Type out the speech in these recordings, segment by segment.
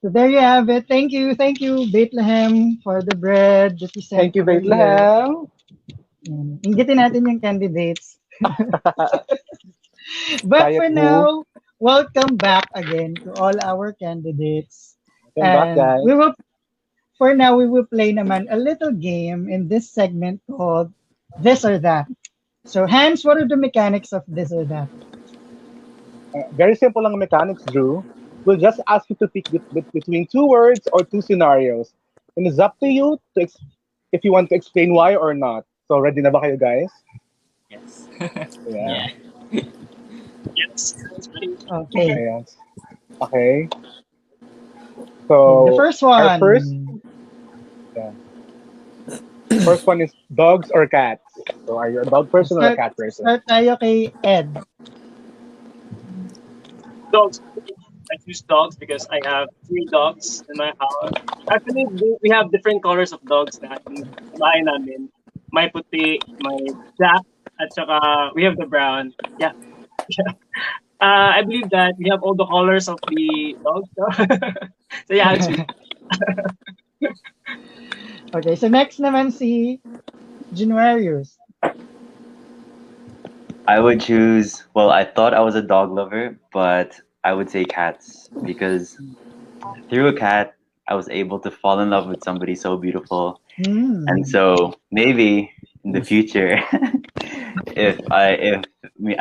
So there you have it. Thank you, Bethlehem, for the bread that you sent Thank you, earlier. Bethlehem. Inggitin natin yung candidates. But Diet for Who. now, welcome back again to all our candidates. Welcome back, And guys. for now, we will play naman a little game in this segment called This or That. So, Hans, what are the mechanics of This or That? Very simple lang ang mechanics, Drew. We'll just ask you to pick between two words or two scenarios. And it's up to you to if you want to explain why or not. So ready na ba kayo, guys? Yes. Yeah. Yeah. Yes. Okay. Ayan. Okay. The So first our first one. yeah, first one is dogs or cats. So are you a dog person or a Start, cat person? start tayo kay Ed. Dogs. I choose dogs because I have three dogs in my house. Actually, we have different colors of dogs na in bahay namin. May puti, may black, at saka we have the brown. Yeah. I believe that we have all the colors of the dogs. So, so yeah, I'll choose. Okay, so next naman si Januarius. I would choose, well, I thought I was a dog lover, but I would say cats because through a cat, I was able to fall in love with somebody so beautiful. And so maybe in the future, if I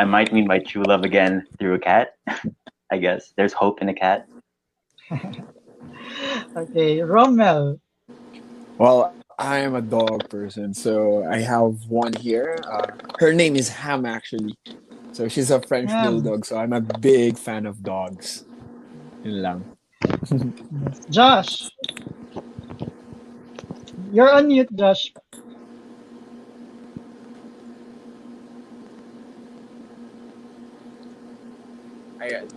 might meet my true love again through a cat, I guess there's hope in a cat. Okay, Rommel. Well, I am a dog person, so I have one here. Her name is Ham, actually. So she's a French bulldog, so I'm a big fan of dogs. Yun lang. Josh. You're on mute, Josh. Ayun.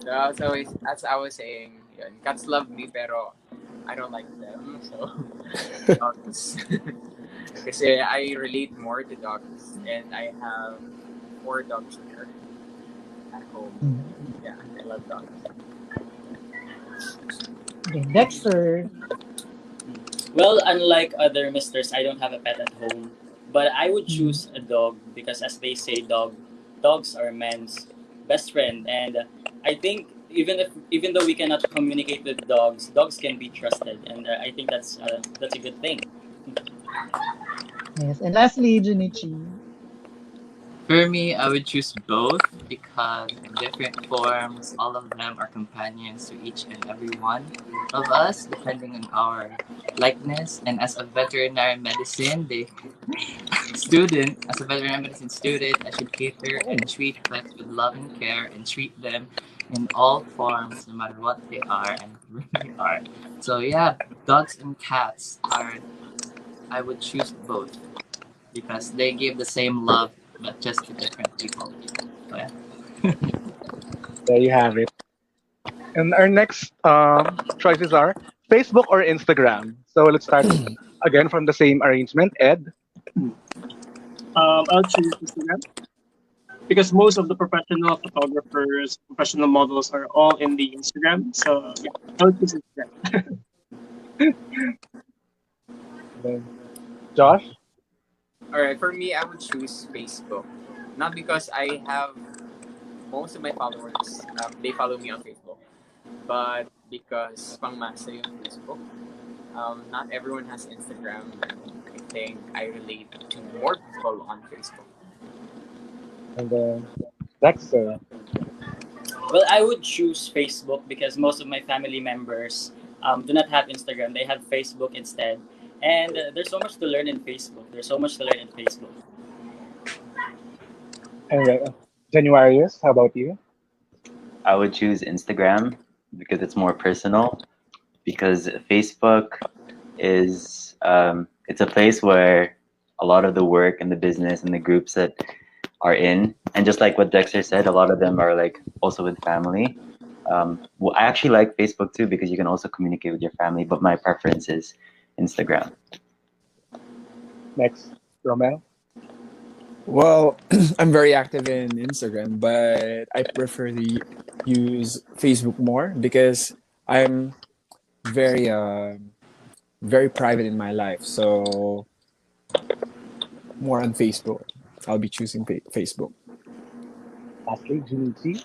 So as I was saying, yun, cats love me pero I don't like them. So dogs. Kasi I relate more to dogs and I have 4 dogs here at home. Yeah, I love dogs. Okay, Dexter. Well, unlike other misters, I don't have a pet at home. But I would choose a dog because, as they say, dogs are man's best friend. And I think even though we cannot communicate with dogs, dogs can be trusted, and I think that's a good thing. Yes, and lastly, Junichi. For me, I would choose both because in different forms, all of them are companions to each and every one of us, depending on our likeness. And as a veterinary medicine student, I should cater and treat pets with love and care and treat them in all forms, no matter what they are and who they are. So yeah, dogs and cats are. I would choose both because they give the same love but just to different people. So, yeah. There you have it. And our next choices are Facebook or Instagram. So let's start again from the same arrangement. Ed. I'll choose Instagram because most of the professional photographers, professional models are all in the Instagram. So yeah, I'll choose Instagram. Then Josh. Alright, for me, I would choose Facebook. Not because I have most of my followers, they follow me on Facebook. But because pangmasa yung Facebook, not everyone has Instagram. I think I relate to more people on Facebook. And then Dexter. Well, I would choose Facebook because most of my family members do not have Instagram; they have Facebook instead. And there's so much to learn in Facebook. There's so much to learn in Facebook. And then Januarius, how about you? I would choose Instagram because it's more personal. Because Facebook is it's a place where a lot of the work and the business and the groups that are in, and just like what Dexter said, a lot of them are like also with family. Well, I actually like Facebook too because you can also communicate with your family, but my preference is Instagram. Next, Romel. Well, I'm very active in Instagram, but I prefer to use Facebook more because I'm very very private in my life, so more on Facebook. I'll be choosing Facebook. Lastly, Junichi.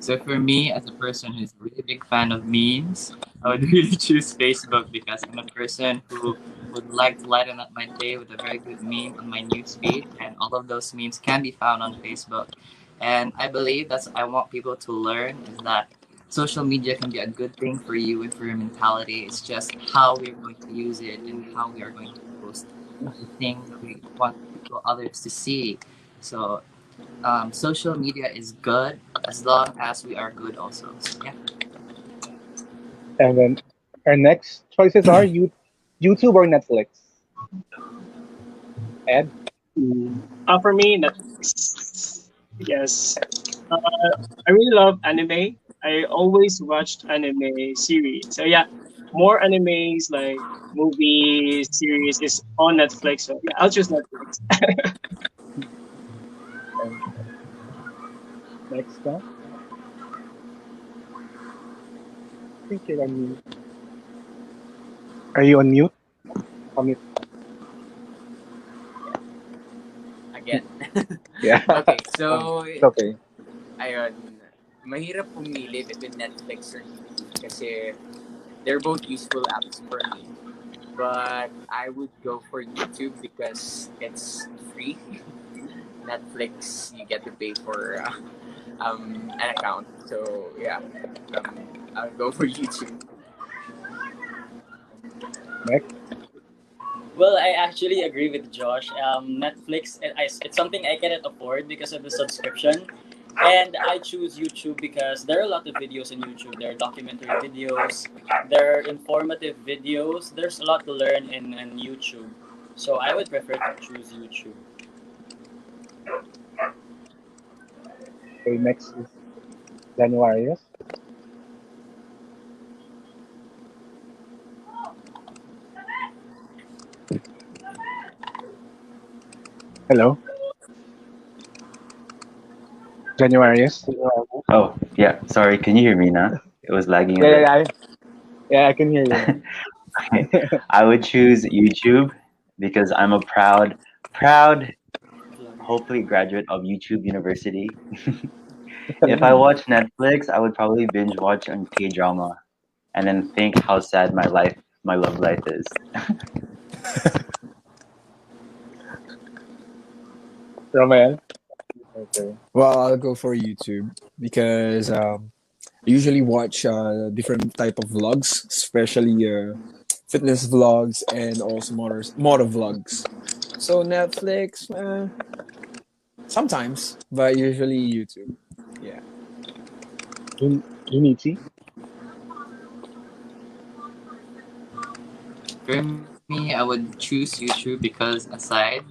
So for me, as a person who's a really big fan of memes, I would really choose Facebook because I'm a person who would like to lighten up my day with a very good meme on my newsfeed, and all of those memes can be found on Facebook. And I believe that's what I want people to learn is that social media can be a good thing for you and for your mentality. It's just how we're going to use it and how we are going to post the things that we want people others to see. So social media is good as long as we are good also. So yeah. And then our next choices are YouTube or Netflix. Ed. For me, Netflix. Yes. Uh, I really love anime. I always watched anime series. So yeah, more animes like movies, series is on Netflix. So yeah, I'll choose Netflix. And next one. I think you're on mute. Are you on mute? On mute. Again. Yeah. Okay, so It's okay. ayun, mahirap pumili between Netflix or YouTube kasi they're both useful apps for me. But I would go for YouTube because it's free. Netflix, you get to pay for an account. So yeah, I'll go for YouTube. Next. Well, I actually agree with Josh. Netflix, it's something I cannot afford because of the subscription. And I choose YouTube because there are a lot of videos on YouTube. There are documentary videos, there are informative videos. There's a lot to learn in YouTube. So I would prefer to choose YouTube. Okay, next is Januarius. Hello. Januarius. Oh, yeah. Sorry, can you hear me now? It was lagging a Yeah, bit. yeah, yeah. I can hear you. Okay. I would choose YouTube because I'm a proud, hopefully graduate of YouTube University. If I watch Netflix, I would probably binge watch on K-drama and then think how sad my love life is. Romel. Okay. Well, I'll go for YouTube because I usually watch different type of vlogs, especially fitness vlogs and also motor vlogs. So Netflix, sometimes, but usually YouTube. Yeah. Junichi. For me, I would choose YouTube because aside,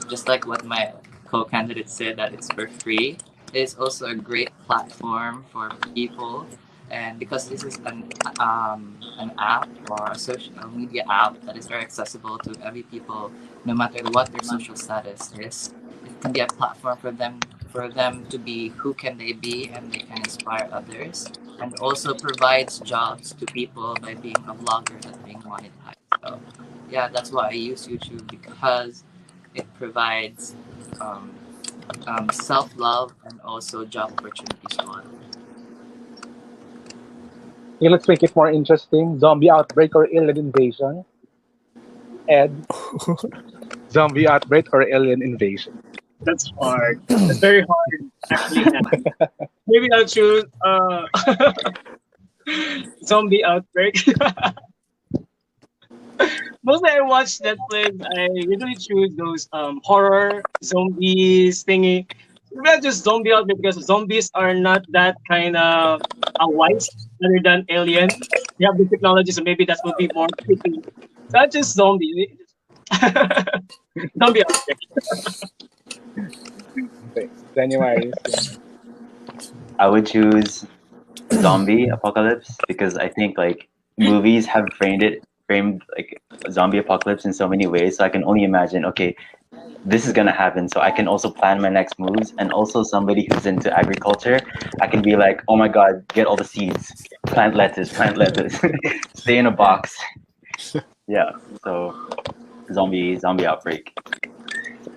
just like what my co-candidate said, that it's for free, it is also a great platform for people. And because this is an app or a social media app that is very accessible to every people, no matter what their social status is, it can be a platform for them to be who can they be and they can inspire others and also provides jobs to people by being a vlogger that's being monetized. So, yeah, that's why I use YouTube because it provides um, self love and also job opportunities for others. Okay, let's make it more interesting. Zombie outbreak or alien invasion? Ed. Zombie outbreak or alien invasion? That's hard. That's very hard, actually. Maybe I'll choose zombie outbreak. Mostly I watch Netflix. I usually choose those horror zombies thingy. Maybe I'll just zombie outbreak because zombies are not that kind of wise other than alien. They have the technology, so maybe that will be more creepy. So I just zombie. Zombie outbreak. Okay. Januarius. I would choose zombie apocalypse because I think like movies have framed like zombie apocalypse in so many ways. So I can only imagine, okay, this is gonna happen, so I can also plan my next moves. And also somebody who's into agriculture, I can be like, oh my god, get all the seeds, plant lettuce, stay in a box. Yeah. So zombie outbreak.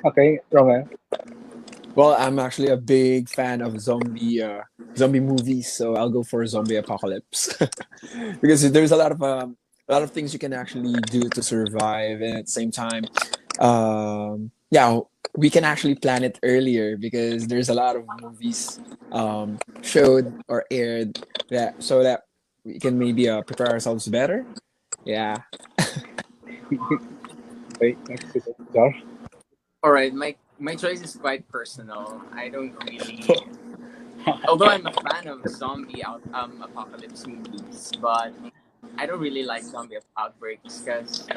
Okay, Romel. Well, I'm actually a big fan of zombie movies, so I'll go for zombie apocalypse because there's a lot of things you can actually do to survive, and at the same time, yeah, we can actually plan it earlier because there's a lot of movies showed or aired that so that we can maybe prepare ourselves better. Yeah. Okay, next is Josh. All right, my choice is quite personal. I don't really, although I'm a fan of apocalypse movies, but I don't really like zombie outbreaks because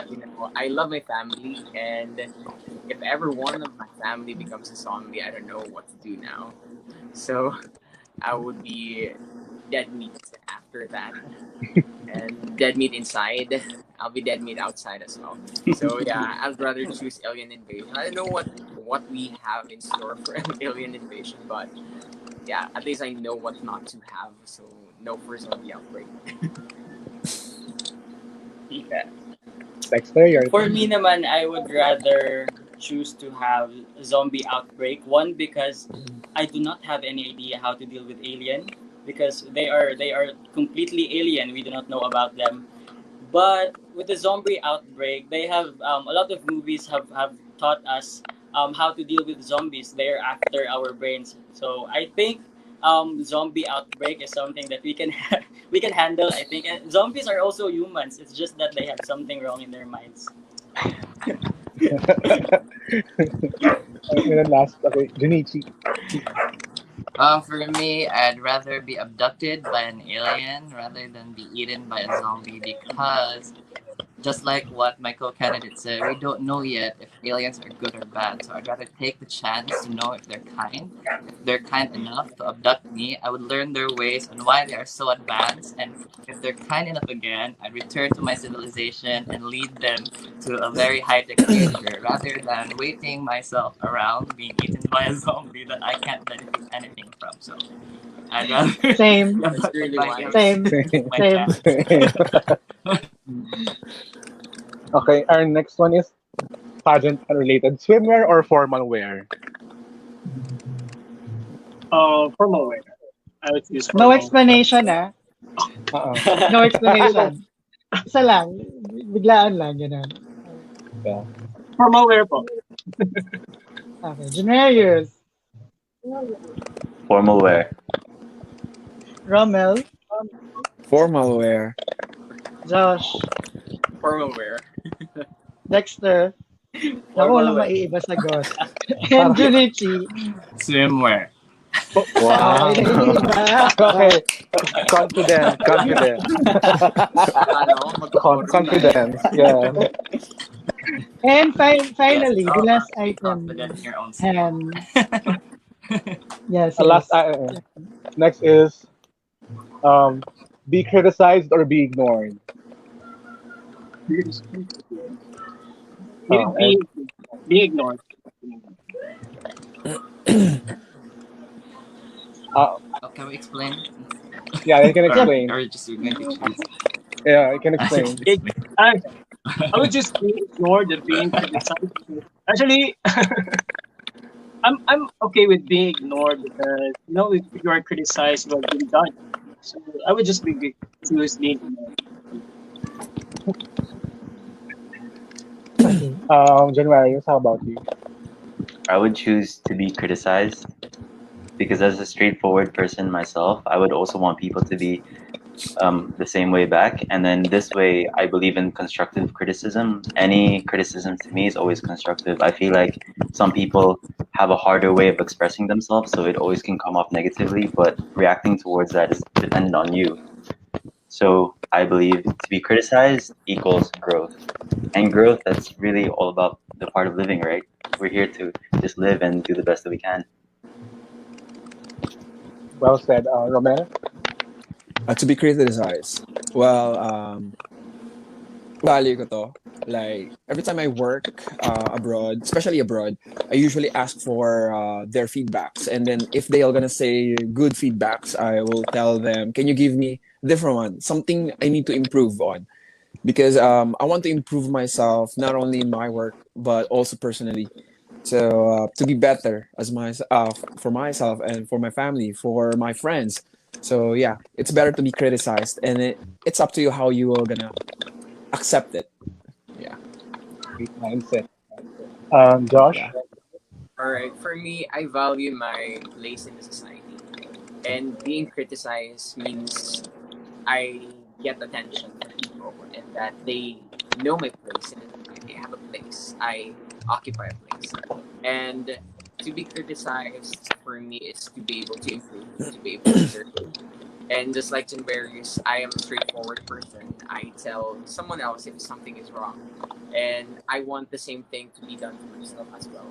I love my family, and if ever one of my family becomes a zombie, I don't know what to do now. So I would be dead meat after that, and dead meat inside. I'll be dead meat outside as well. So yeah, I'd rather choose alien invasion. I don't know what we have in store for alien invasion, but yeah, at least I know what not to have. So no for zombie outbreak. Yeah. Dexter, your For me naman, I would rather choose to have zombie outbreak. One, because I do not have any idea how to deal with alien because they are completely alien. We do not know about them. But with the zombie outbreak, they have a lot of movies have taught us how to deal with zombies. They're after our brains. So I think zombie outbreak is something that we can we can handle. I think and zombies are also humans. It's just that they have something wrong in their minds. and then last, okay, Junichi. For me, I'd rather be abducted by an alien rather than be eaten by a zombie because just like what my co-candidate said, we don't know yet if aliens are good or bad. So I'd rather take the chance to know if they're kind. If they're kind enough to abduct me, I would learn their ways and why they are so advanced. And if they're kind enough again, I'd return to my civilization and lead them to a very high-tech future rather than waiting myself around being eaten by a zombie that I can't benefit anything from. So I'd rather Same, be That's abducted really by wise. aliens. same, My same. chance. Okay, our next one is pageant unrelated. Swimwear or formal wear? Formal wear. I would choose No formal. explanation, ah. Uh-uh. No Actually, explanation. Isa lang. Biglaan lang, ganun. yeah. Formal wear po. Okay, Janarius, Formal wear. Rommel, Formal wear. Josh, Formal wear. Dexter. Naku, Formal walang wear. maiiba sagot. And Junichi. Swimwear. Okay, Wow. nag-iiba. Okay, confident, confident. Akala ko magko-coordinate. Confidence, yeah. And Yes, it's finally, the all last about being item, confident in your own skin. Hans. Yes, Last, yes. next is um, be criticized or be ignored. Maybe And, be ignored. uh, Oh, can we explain? yeah, you can Yep. explain. Or just we're going to choose? Yeah, you can I should explain. It, explain. I, I would just be ignored and being criticized. Actually, I'm okay with being ignored because if you are criticized, you have been done. So I would just be choose being ignored. Okay. January, how about you? I would choose to be criticized because as a straightforward person myself, I would also want people to be the same way back. And then this way, I believe in constructive criticism. Any criticism to me is always constructive. I feel like some people have a harder way of expressing themselves, so it always can come off negatively, but reacting towards that is dependent on you. So I believe to be criticized equals growth. And growth, that's really all about the part of living, right? We're here to just live and do the best that we can. Well said, Romel. To be criticized. Well, value ko to. Like every time I work abroad, especially abroad, I usually ask for their feedbacks, and then if they are gonna say good feedbacks, I will tell them, "Can you give me a different one? Something I need to improve on." Because I want to improve myself not only in my work but also personally. So to be better as my for myself and for my family, for my friends. So yeah, it's better to be criticized, and it's up to you how you are gonna accept it. Yeah, Great mindset. Josh? yeah. All right, for me, I value my place in the society, and being criticized means I get attention from people, and that they know my place in the society. I have a place. I occupy a place, and to be criticized for me is to be able to improve, to be able to learn. And just like Jinberius, I am a straightforward person. I tell someone else if something is wrong. And I want the same thing to be done to myself as well.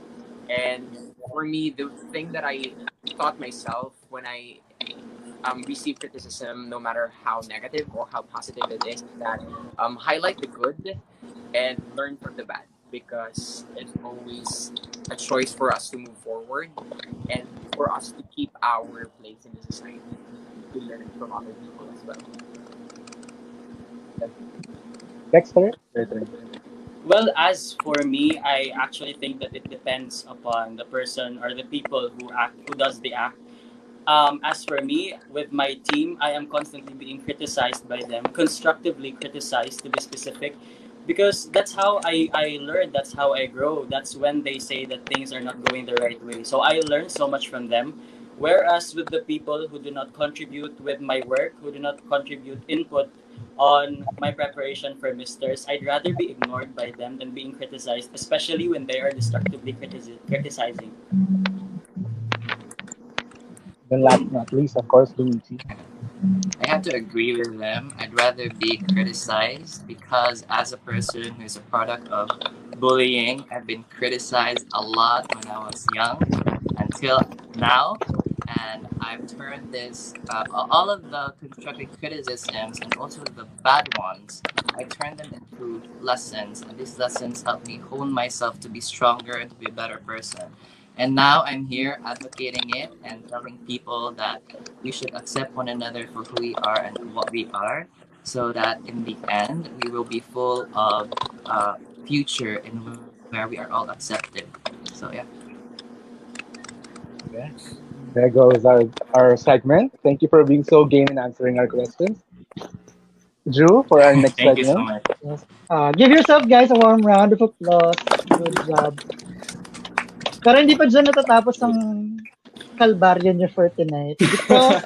And for me, the thing that I taught myself when I receive criticism, no matter how negative or how positive it is, that highlight the good and learn from the bad, because it's always a choice for us to move forward and for us to keep our place in the society, to learn from other people as well. Dexter? Well, as for me, I actually think that it depends upon the person or the people who does the act. As for me, with my team, I am constantly being criticized by them, constructively criticized to be specific, because that's how I learn, that's how I grow. That's when they say that things are not going the right way. So I learn so much from them. Whereas with the people who do not contribute with my work, who do not contribute input on my preparation for Misters, I'd rather be ignored by them than being criticized, especially when they are destructively criticizing. Then last but not least, of course, Luigi. I have to agree with them. I'd rather be criticized because, as a person who's a product of bullying, I've been criticized a lot when I was young until now. And I've turned all of the constructive criticisms and also the bad ones, I turned them into lessons. And these lessons help me hone myself to be stronger and to be a better person. And now I'm here advocating it and telling people that we should accept one another for who we are and what we are, so that in the end we will be full of future and where we are all accepted. So yeah. Yeah. There goes our segment. Thank you for being so game and answering our questions. Drew, for our next Thank you so segment. much. Yes. Give yourself, guys, a warm round of applause. Good job. Pero hindi pa dyan natatapos ang kalbaryo niyo for tonight. Because